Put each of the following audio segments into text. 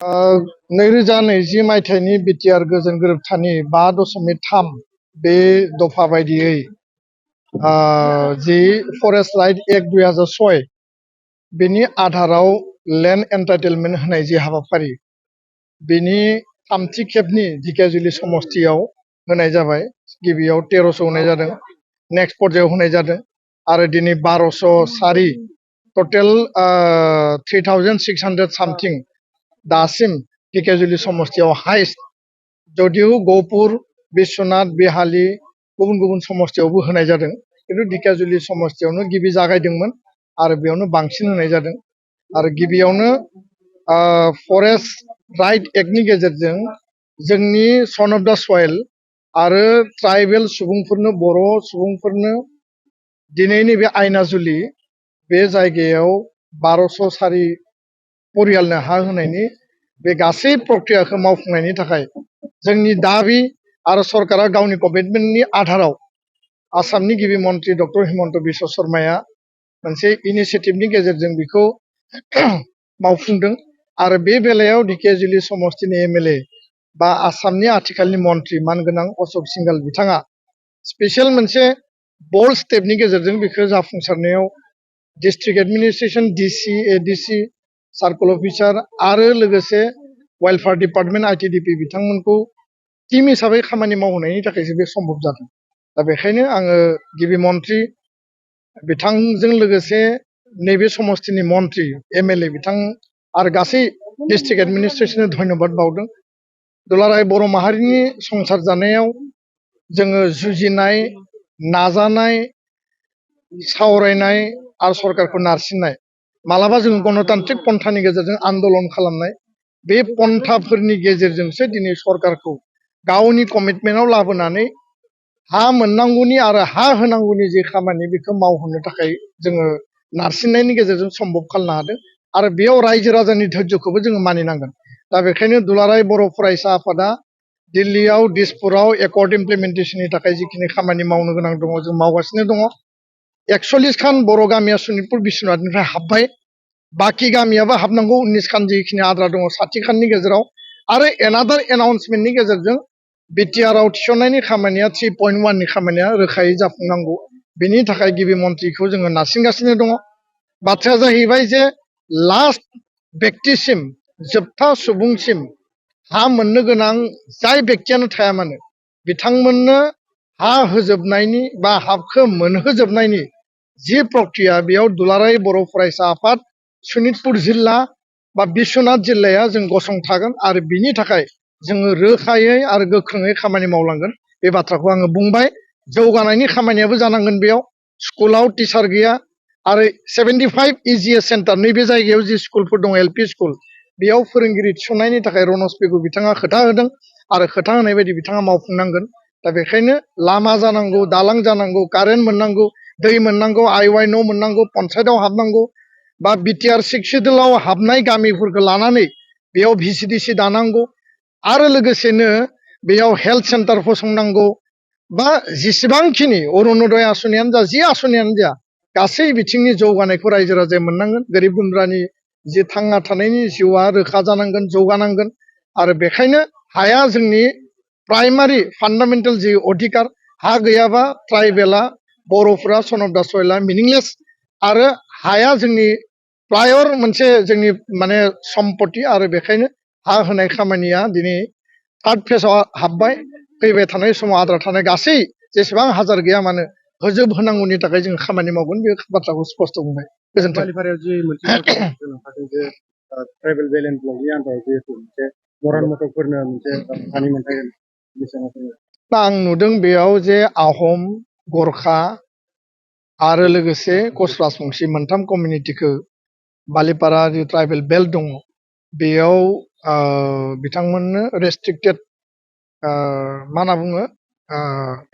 2020 मायथाइनि बिटिआर गोजोन गोरोबथानि 5.3 बे दफा बायदियै जि फरेस्ट राइट एक्ट 2006 बेनि आधाराव लेन्ड एन्टाइटेलमेन्ट होनाय जि हाबाफारि बेनि थामथि खेबनि ढेकियाजुलि समस्तियाव होनाय जाबाय। गिबियाव 1300 होनाय जादों, नेक्स्ट पर्यायाव होनाय जादों आरो दिनै 1204 टटेल 3600 सामथिं दासिम ढेकियाजुलि समस्तियाव हाइस्ट, जदिव गहपुर, बिश्वनाथ, बेहाली गुबुन गुबुन समस्तियावबो होनाय जादों, खिन्थु ढेकियाजुलि समस्तियावनो गिबि जागायदोंमोन आरो बेयावनो बांसिन होनाय जादों। आरो गिबियावनो फरेस्ट राइट एक्टनि गेजेरजों जोंनि सन अफ दा सयल आरो ट्राइबेल सुबुंफोरनो, बर' सुबुंफोरनो दिनै नैबे आयनाजुलि बे जायगायाव 1204 परियालनो हा होनायनि बे गासै प्रक्रियाखौ मावफुंनायनि थाखाय जोंनि दाबि आरो सरकारा गावनि कमिटमेन्टनि आधाराव आसामनि गिबि मन्त्रि डक्टर हिमन्त बिश्व शर्माया मोनसे इनिसियेटिभनि गेजेरजों बेखौ मावफुंदों। आरो बे बेलायाव ढेकियाजुलि समस्तिनि एमएलए बा आसामनि आथिखालनि मन्त्रि मानगोनां अशोक सिंघाल बिथाङा स्पेसियेल मोनसे बोल्ड स्टेपनि गेजेरजों बेखौ जाफुंसारनायाव district administration, DC, ADC, circle officer आरो लोगोसे वेलफेयार डिपार्टमेन्ट आइटिडिपि बिथांमोनखौ टीम हिसाबै खामानि मावहोनायनि थाखायसो बे सम्भब जादों। दा बेखायनो आङो गिबि मन्त्रि बिथांजों लोगोसे नैबे समस्तिनि मन्त्रि एमएलए बिथां आरो गासै डिस्ट्रिक्ट एडमिनिस्ट्रेसननो धन्यबाद बावदों। दुलाराय बर' माहारिनि संसार जानायाव जोङो जुजिनाय, नाजानाय, सावरायनाय आरो सरकारखौ नारसिननाय, मालाबा जों गणतान्त्रिक पन्थानि गेजेरजों आन्दलन खालामनाय, बे पन्थाफोरनि गेजेरजोंसो दिनै सरकारखौ गावनि कमिटमेन्टआव लाबोनानै हा मोननांगौनि आरो हा होनांगौनि जे खामानि बेखौ मावहोनो थाखाय जोङो नारसिननायनि गेजेरजों सम्भब खालामनो हादों। आरो बेयाव रायजो राजानि धैर्यखौबो जोङो मानिनांगोन। दा बेखायनो दुलाराय बर' फरायसा आफादा दिल्लीयाव, दिसपुराव एकर्ड इमप्लिमेन्टेसननि थाखाय जिखिनि खामानि मावनो गोनां दङ जों मावगासिनो दङ। 41 खान बर' गामिया सनितपुर बिश्वनाथनिफ्राय हाबबाय, बाखि गामियाबो हाबनांगौ 19 खान जिखिनि आद्रा दङ 60 खाननि गेजेराव। आरो एनादार एनाउन्समेन्टनि गेजेरजों बिटिआरआव थिसननायनि खामानिया 3.1 नि खामानिया रोखायै जाफुंनांगौ। बेनि थाखाय गिबि मन्थ्रिखौ जोङो नारसिनगासिनो दङ। बाथ्राया जाहैबाय जे लास्ट व्यक्तिसिम, जोबथा सुबुंसिम हा मोननो गोनां जाय व्यक्तियानो थाया मानो बिथांमोननो हा होजोबनायनि बा हाखौ मोनहोजोबनायनि जि प्रक्रिया, बेयाव दुलाराय बर' फरायसा आफाद सनितपुर जिल्ला बा बिश्वनाथ जिल्लाया जों गसंथागोन आरो बिनि थाखाय जोङो रोखायै आरो गोख्रोङै खामानि मावलांगोन। बे बाथ्राखौ आङो बुंबाय। जौगानायनि खामानियाबो जानांगोन। बेयाव स्कुलाव टिचार गैया आरो 75 इजिएस सेन्टार, नैबे जायगायाव जि स्कुलफोर दङ एलपि स्कुल, बेयाव फोरोंगिरि थिसननायनि थाखाय रनज पेगु बिथाङा खोथा होदों आरो खोथा होनाय बायदि बिथाङा मावफुंनांगोन। दा बेखायनो लामा जानांगौ, दालां जानांगौ, कारेन्ट मोननांगौ, दै मोननांगौ, आइवाइ न' मोननांगौ, पन्सायतआव हाबनांगौ बा बिटिआर 6 सिडुलाव हाबनाय गामिफोरखौ लानानै बेयाव भिसिडिसि दानांगौ आरो लोगोसेनो बेयाव हेल्थ सेन्टार फसंनांगौ बा जेसेबांखिनि अरुणोदय आसनियानो जा, जि आसनियानो जा, गासै बिथिंनि जौगानायखौ रायजो राजाया मोननांगोन। गोरिब गुन्द्रानि जि थांना थानायनि जिउआ रोखा जानांगोन, जौगानांगोन। आरो बेखायनो हाया जोंनि प्राइमारि फान्डामेन्टेल जि अधिकार, हा गैयाबा ट्राइबेला, बर'फोरा, सन अफ दा सयलआ मिनिंलेस। आरो हाया जोंनि प्रायर मोनसे जोंनि माने सम्पति। आरो बेखायनो हा होनाय खामानिया दिनै 3rd फेजआव हाबबाय। फैबाय थानाय समाव आद्रा थानाय गासै जेसेबां हाजार गैया मानो होजोब होनांगौनि थाखाय जों खामानि मावगोन, बे बाथ्राखौ स्पष्ट बुंबाय। गोजोन्थों। बालिपारायाव जे मोनसे ट्राइबेल बेलेन्स ब्लकनि आन्दाराव जिहेतु मोनसे मरान मथकफोरनो मोनसे हानि मोनथाय दा आं नुदों बेयाव जे आहम, गरखा आरो लोगोसे कच राजबंसि मोनथाम कमिउनिटिखौ बालिपारा जि ट्राइबेल बेल्ट दङ बेयाव बिथांमोननो रेस्ट्रिक्टेड मा होनना बुङो,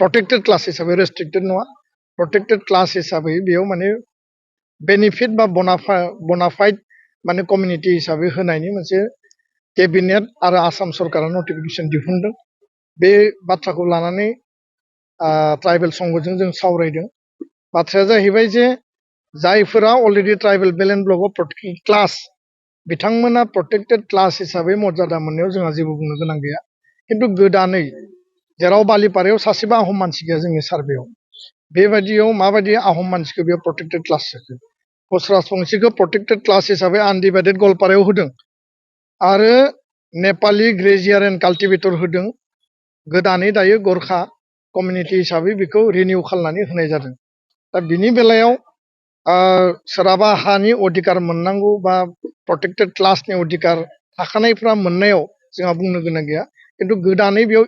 प्रटेक्टेड क्लास हिसाबै, रेस्ट्रिक्टेड नङा, प्रटेक्टेड क्लास हिसाबै बेयाव माने बेनिफिट बा बनाफाइड माने कमिउनिटि हिसाबै होनायनि मोनसे केबिनेट आरो आसाम सरकारा नटिफिकेसन दिहुनदों। बे बाथ्राखौ लानानै ट्राइबेल संघजों जों सावरायदों। बाथ्राया जाहैबाय जे जायफोरा अलरेडि ट्राइबेल बेलेन्स ब्लकआव प्रटेक्टेड क्लास बिथांमोना प्रटेक्टेड क्लास हिसाबै मर्यादा मोननायाव जोंहा जेबो बुंनो गोनां गैया खिन्थु गोदानै जेराव बालिपारायाव सासेबो आहम मानसि गैया जोंनि सार्भेयाव बेबायदियाव माबायदि आहम मानसिखौ बेयाव प्रटेक्टेड क्लास होखो राजबंशीखौ प्रटेक्टेड क्लास हिसाबै आनडिभाइडेड गवालपारायाव होदों आरो नेपालि ग्रेजियार एन्ड काल्टिभेटर होदों गोदानै दायो गरखा कमिउनिटि हिसाबै बेखौ रिनिउ खालामनानै होनाय जादों दा बिनि बेलायाव सोरहाबा हानि अधिकार मोननांगौ बा प्रटेक्टेड क्लासनि अधिकार थाखानायफ्रा मोननायाव जोंहा बुंनो गोनां गैया खिन्थु गोदानै बेयाव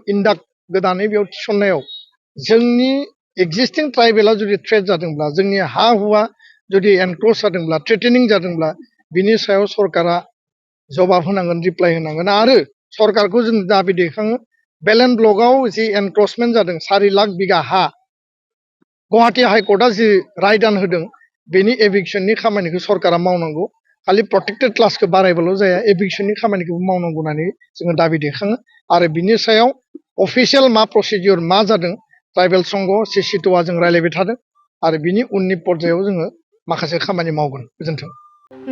गोदानै बेयाव थिसननायाव जोंनि एक्जिस्टिं ट्राइबेला जुदि थ्रेट जादोंब्ला जोंनि हा हुआ जुदि एनक्ल'ज जादोंब्ला थ्रेटेनिं जादोंब्ला बिनि सायाव सरकारा जबाब होनांगोन रिप्लाइ होनांगोन आरो सरकारखौ जों दाबि दैखाङो बेलेन ब्लकआव जि एनक्ल'जमेन्ट जादों 4 लाख बिगा हा गुवाहाटि हाइकर्टआ जि रायदान होदों बेनि एभिक्सननि खामानिखौ सरकारा मावनांगौ खालि प्रटेक्टेड क्लासखौ बारायबाल' जाया एभिक्सननि खामानिखौबो मावनांगौ होननानै जोङो दाबि दैखाङो आरो बिनि सायाव अफिसियेल मा प्रसिडियर मा जादों ट्राइबेल संघ सिसिट'आ जों रायलायबाय थादों आरो बिनि उननि पर्यायाव जोङो माखासे खामानि मावगोन गोजोन्थों।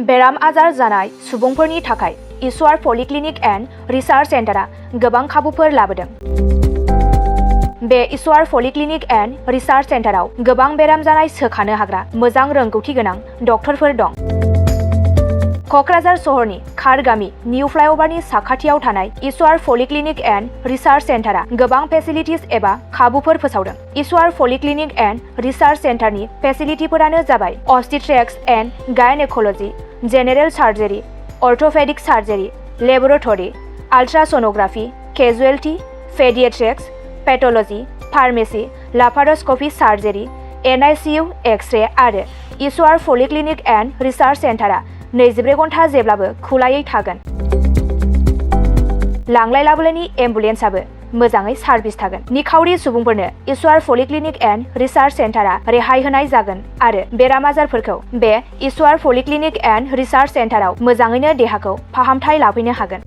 बेराम आजार जानाय सुबुंफोरनि थाखाय इसवार पलिक्लिनिक एन्ड रिसार्च सेन्टारा गोबां खाबुफोर लाबोदों। बे इसवार पलिक्लिनिक एन्ड रिसार्च सेन्टाराव गोबां बेराम जानाय सोखानो हाग्रा मोजां रोंगौथि गोनां डक्टरफोर दं। क'क्राझार सहरनि खारगामि निउ फ्लाइअभारनि साखाथियाव थानाय इसवार पलिक्लिनिक एन्ड रिसार्च सेन्टारा गोबां फेसिलिटिज एबा खाबुफोर फोसावदों। इसवार पलिक्लिनिक एन्ड रिसार्च सेन्टारनि फेसिलिटिफोरानो जाबाय obstetrics and gynaecology, general surgery, orthopaedic surgery, laboratory, ultrasonography, casualty, paediatrics, pathology, pharmacy, laparoscopy surgery, NICU, X-ray आरो इसवार पलिक्लिनिक एन्ड रिसार्च सेन्टारा 24 घन्टा जेब्लाबो खुलायै थागोन। लांलाय लाबोलायनि एम्बुलेन्सआबो मोजाङै सार्भिस थागोन। निखावरि सुबुंफोरनो इसवार पलिक्लिनिक एन्ड रिसार्च सेन्टारा रेहाय होनाय जागोन आरो बेराम आजारफोरखौ बे इसवार पलिक्लिनिक एन्ड रिसार्च सेन्टाराव मोजाङैनो देहाखौ फाहामथाय लाफैनो हागोन।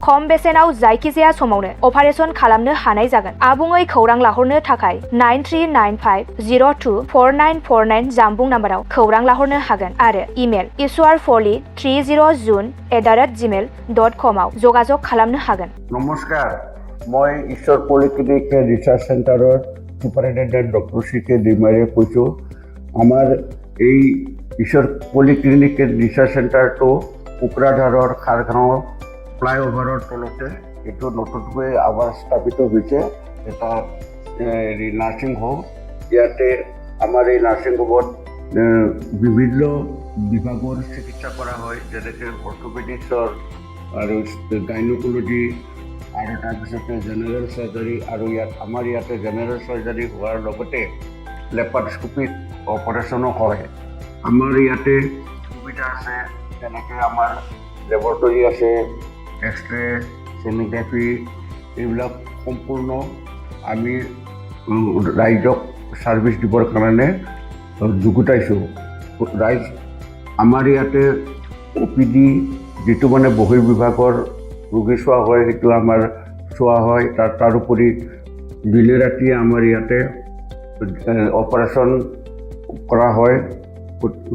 खम बेसेनाव जायखिजाया समावनो अपारेशन खालामनो हानाय जागोन। आबुङै खौरां लाहरनो थाखाय 9395024949 जानबुं नाम्बाराव खौरां लाहरनो हागोन आरो इमेल iswarpoli30june@gmail.com आव जगाजग खालामनो हागोन। नमस्कार, मैं ईश्वर पलिक्लिनिक रिसार्च सेन्टार सुपारिटेन्डेन्ट डक्टर CK दैमारीয়ে কৈছোঁ। আমাৰ এই ईश्वर पलिक्लिनिक रिसार्च सेन्टारটো কোকৰাঝাৰৰ খাৰগাঁও ফ্লাইঅভাৰৰ তলতে এইটো নতুনকৈ আমাৰ স্থাপিত হৈছে এটা নাৰ্ছিং হোম। ইয়াতে আমাৰ এই নাৰ্ছিং হোমত বিভিন্ন বিভাগৰ চিকিৎসা কৰা হয়, যেনেকৈ অৰ্থ'পেডিক্সৰ আৰু গাইনক'লজি আৰু তাৰপিছতে জেনেৰেল চাৰ্জাৰী আৰু আমাৰ ইয়াতে জেনেৰেল চাৰ্জাৰী হোৱাৰ লগতে লেপাৰস্কোপিক অপাৰেশ্যনো হয়। আমাৰ ইয়াতে সুবিধা আছে, যেনেকৈ আমাৰ লেবৰেটৰী আছে, এক্স-ৰে, ছ'ন'গ্ৰাফি, এইবিলাক সম্পূৰ্ণ আমি ৰাইজক ছাৰ্ভিচ দিবৰ কাৰণে যুগুতাইছোঁ। ৰাইজ আমাৰ ইয়াতে OPD যিটো মানে বহিৰ্বিভাগৰ ৰোগী চোৱা হয় সেইটো আমাৰ চোৱা হয়। তাৰোপৰি দিনে ৰাতিয়ে আমাৰ ইয়াতে অপাৰেশ্যন কৰা হয়।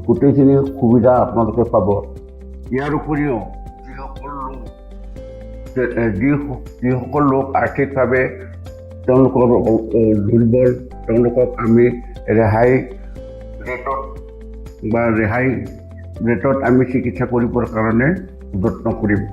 গোটেইখিনি সুবিধা আপোনালোকে পাব। ইয়াৰ উপৰিও যিসকল লোক আৰ্থিকভাৱে তেওঁলোকৰ দুৰ্বল, তেওঁলোকক আমি ৰেহাই ৰেটত আমি চিকিৎসা কৰিবৰ কাৰণে যত্ন কৰিম।